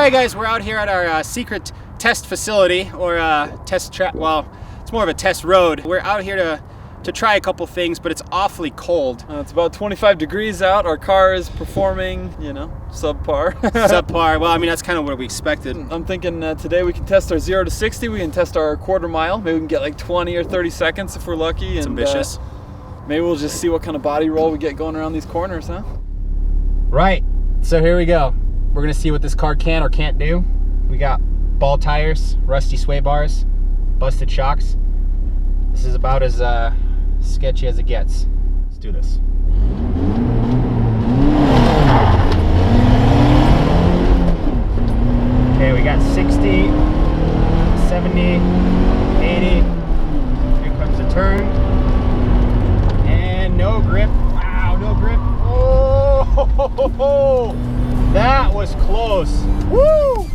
right, guys, we're out here at our secret test facility, or test track. Well, it's more of a test road. We're out here to try a couple things, but it's awfully cold. It's about 25 degrees out. Our car is performing, you know, subpar. Subpar. Well, I mean, that's kind of what we expected. I'm thinking today we can test our 0 to 60. We can test our quarter mile. Maybe we can get like 20 or 30 seconds if we're lucky. It's ambitious. Maybe we'll just see what kind of body roll we get going around these corners, huh? Right. So here we go. We're gonna see what this car can or can't do. We got ball tires, rusty sway bars, busted shocks. This is about as sketchy as it gets. Let's do this. Okay, we got 60, 70, 80. Here comes the turn. And no grip. Wow, no grip. Oh, that was close. Woo!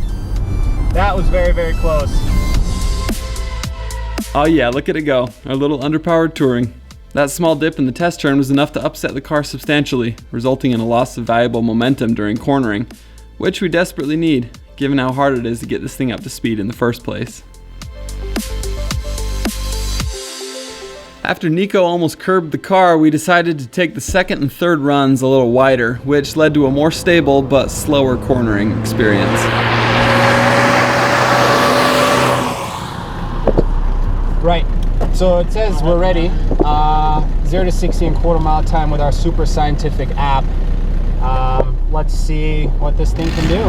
That was very, very close. Oh yeah, look at it go. Our little underpowered touring. That small dip in the test turn was enough to upset the car substantially, resulting in a loss of valuable momentum during cornering, which we desperately need, given how hard it is to get this thing up to speed in the first place. After Nico almost curbed the car, we decided to take the second and third runs a little wider, which led to a more stable but slower cornering experience. Right, so it says we're ready. 0 to 60 in quarter mile time with our super scientific app. Let's see what this thing can do.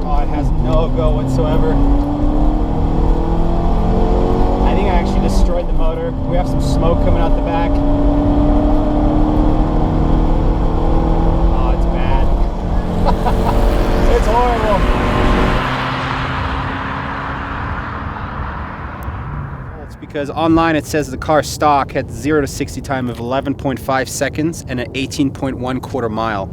Oh, it has no go whatsoever. I think I actually destroyed the motor. We have some smoke coming out the back. Oh, it's bad. It's horrible. It's because online it says the car stock had 0 to 60 time of 11.5 seconds and an 18.1 quarter mile.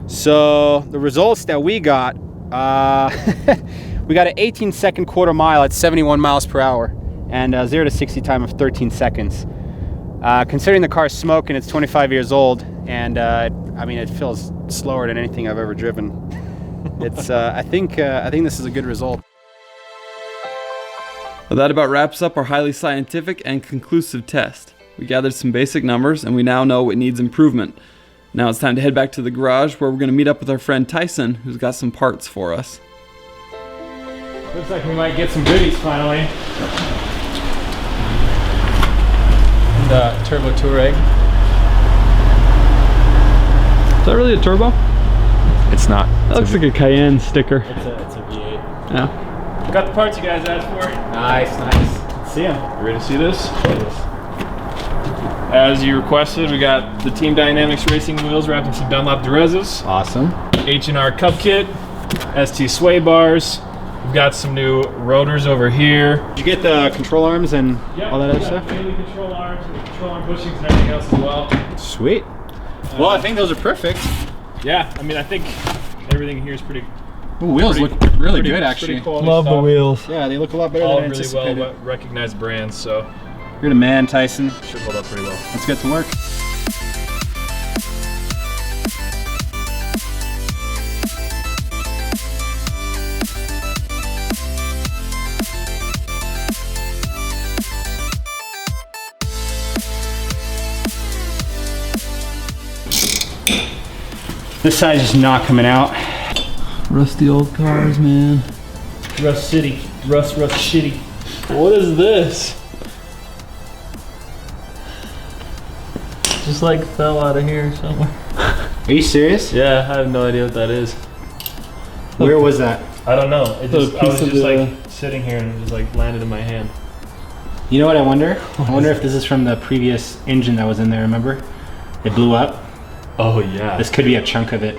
So the results that we got, we got an 18-second quarter mile at 71 miles per hour. And 0 to 60 time of 13 seconds. Considering the car's smoke and it's 25 years old, and I mean, it feels slower than anything I've ever driven. It's I think this is a good result. Well, that about wraps up our highly scientific and conclusive test. We gathered some basic numbers and we now know what needs improvement. Now it's time to head back to the garage where we're going to meet up with our friend Tyson, who's got some parts for us. Looks like we might get some goodies finally. The turbo Touareg. Is that really a turbo? It's not. That looks like a Cayenne sticker. It's a V8. Yeah. We got the parts you guys asked for. Nice, nice. Let's see them. You ready to see this? As you requested, we got the Team Dynamics racing wheels wrapped in some Dunlop Durezas. Awesome. H&R Cup Kit, ST sway bars. We've got some new rotors over here. Did you get the control arms and all that other stuff? Mainly control arms and the control arm bushings and everything else as well. Sweet. Well, I think those are perfect. Yeah, I mean, I think everything here is pretty. The wheels look really good, actually. Love the wheels. Yeah, they look a lot better All than I really anticipated. well recognized brands, so You're the man, Tyson. should hold up pretty well. Let's get to work. This side's just not coming out. Rusty old cars, man. Rust City. Rust Shitty. What is this? Just like fell out of here somewhere. Are you serious? Yeah, I have no idea what that is. Where was that? I don't know. It just, I was piece of just the- like sitting here and it just like landed in my hand. You know what I wonder? I wonder if this is from the previous engine that was in there, remember? It blew up. Oh yeah. This could be a chunk of it.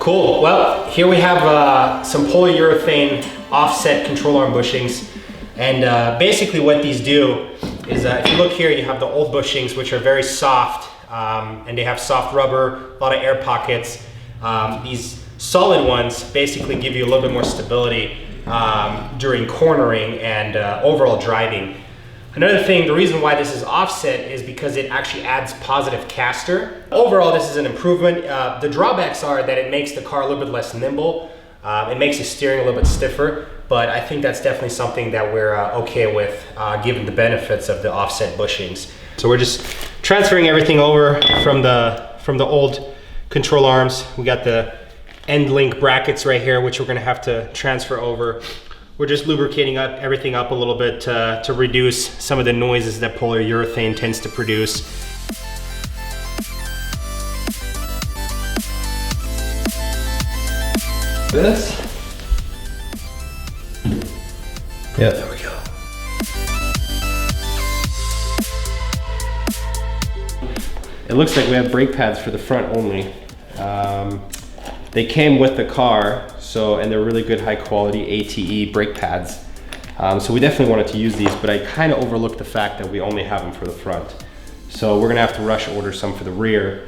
Cool. Well, here we have some polyurethane offset control arm bushings. And basically what these do is if you look here, you have the old bushings, which are very soft, and they have soft rubber, a lot of air pockets. These solid ones basically give you a little bit more stability during cornering and overall driving. Another thing, the reason why this is offset is because it actually adds positive caster. Overall, this is an improvement. The drawbacks are that it makes the car a little bit less nimble. It makes the steering a little bit stiffer, but I think that's definitely something that we're okay with, given the benefits of the offset bushings. So we're just transferring everything over from the old control arms. We got the end link brackets right here, which we're gonna have to transfer over. We're just lubricating everything up a little bit to reduce some of the noises that polyurethane tends to produce. This? Yeah, there we go. It looks like we have brake pads for the front only. They came with the car, and they're really good high quality ATE brake pads. So we definitely wanted to use these, but I kind of overlooked the fact that we only have them for the front. So we're gonna have to rush order some for the rear.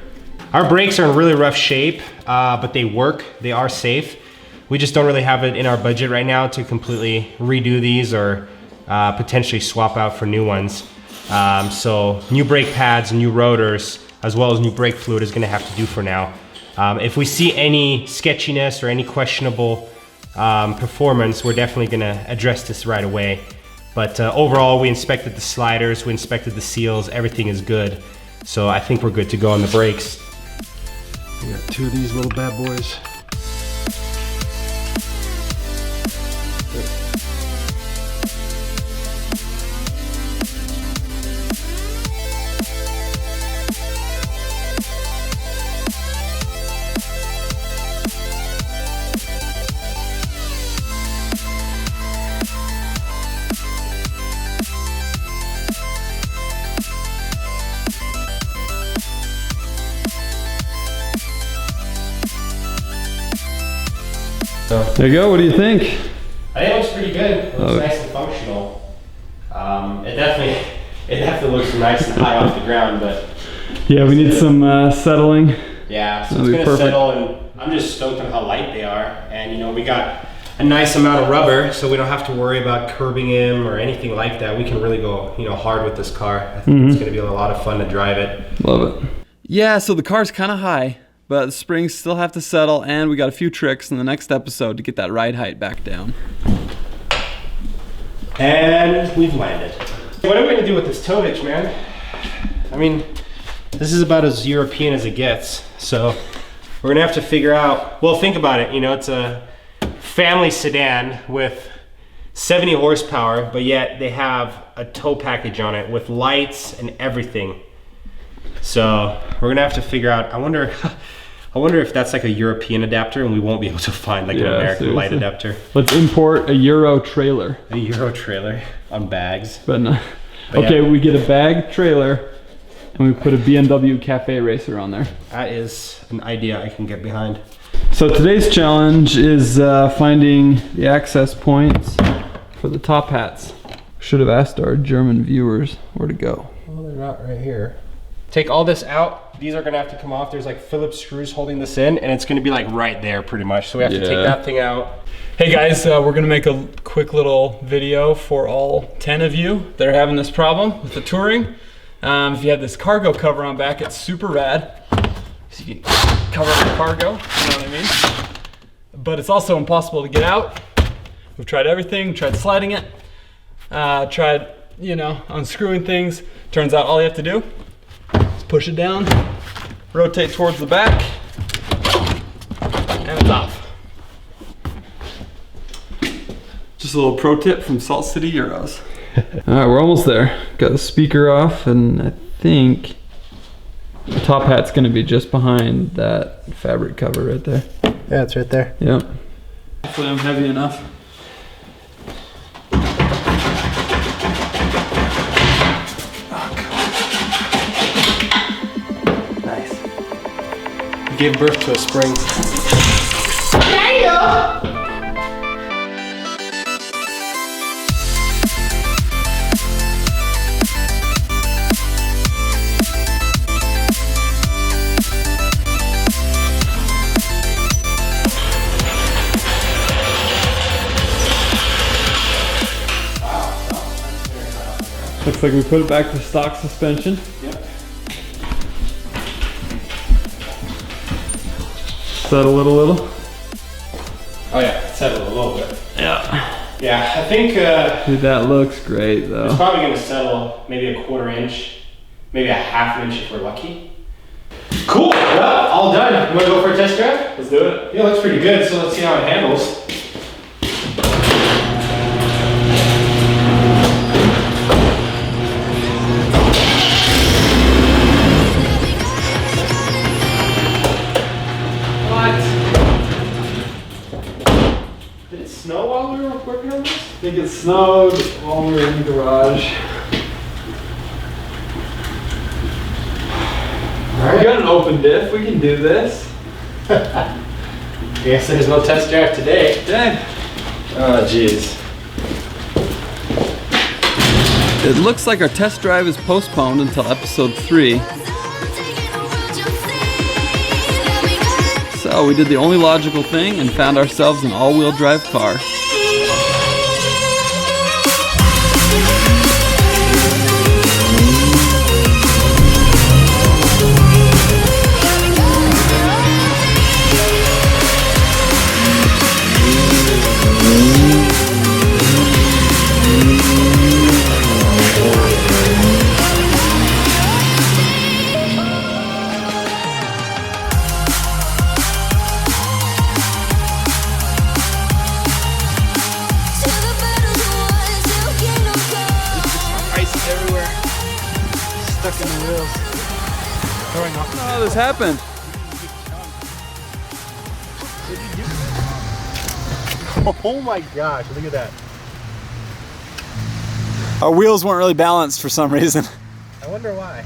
Our brakes are in really rough shape, but they work, they are safe. We just don't really have it in our budget right now to completely redo these or potentially swap out for new ones. So new brake pads, new rotors, as well as new brake fluid is gonna have to do for now. If we see any sketchiness or any questionable performance, we're definitely gonna address this right away. But overall, we inspected the sliders, we inspected the seals, everything is good. So I think we're good to go on the brakes. We got two of these little bad boys. There you go, what do you think? I think it looks pretty good. It looks nice and functional. It definitely looks nice and high off the ground, but yeah, we need some settling. Yeah, so it's gonna settle, and I'm just stoked on how light they are. And you know, we got a nice amount of rubber, so we don't have to worry about curbing him or anything like that. We can really go, you know, hard with this car. I think it's gonna be a lot of fun to drive it. Love it. Yeah, so the car's kind of high, but the springs still have to settle, and we got a few tricks in the next episode to get that ride height back down. And we've landed. What are we gonna do with this tow hitch, man? I mean, this is about as European as it gets. So we're gonna have to figure out, well, think about it. You know, it's a family sedan with 70 horsepower, but yet they have a tow package on it with lights and everything. So we're gonna have to figure out, I wonder if that's like a European adapter and we won't be able to find like an American light adapter. Let's import a Euro trailer. A Euro trailer on bags. But no. Okay, we get a bag trailer and we put a BMW Cafe Racer on there. That is an idea I can get behind. So today's challenge is finding the access points for the top hats. Should have asked our German viewers where to go. Well, they're not right here. Take all this out. These are gonna have to come off. There's like Phillips screws holding this in, and it's gonna be like right there pretty much. So we have to take that thing out. Hey guys, we're gonna make a quick little video for all 10 of you that are having this problem with the touring. If you have this cargo cover on back, it's super rad. So you can cover up the cargo, you know what I mean? But it's also impossible to get out. We've tried everything, tried sliding it, tried, you know, unscrewing things. Turns out all you have to do is push it down, rotate towards the back, and it's off. Just a little pro tip from Salt City Euros. All right, we're almost there. Got the speaker off, and I think the top hat's gonna be just behind that fabric cover right there. Yeah, it's right there. Yep. Hopefully I'm heavy enough. Nice. You gave birth to a spring. Looks like we put it back to stock suspension. Yep. Settle it a little. Oh yeah, settle a little bit. Yeah. Yeah, I think Dude, that looks great though. it's probably gonna settle maybe a 1/4 inch, maybe a 1/2 inch if we're lucky. Cool, well, all done. You wanna go for a test drive? Let's do it. Yeah, looks pretty good, so let's see how it handles. Did it snow while we were working on this? I think it snowed while we were in the garage. We got an open diff, we can do this. Guess there's no test drive today. Dang. Oh, jeez. It looks like our test drive is postponed until episode 3. So we did the only logical thing and found ourselves an all-wheel drive car. Stuck in the wheels. Throwing off. Oh, this happened. Oh my gosh, look at that. Our wheels weren't really balanced for some reason. I wonder why.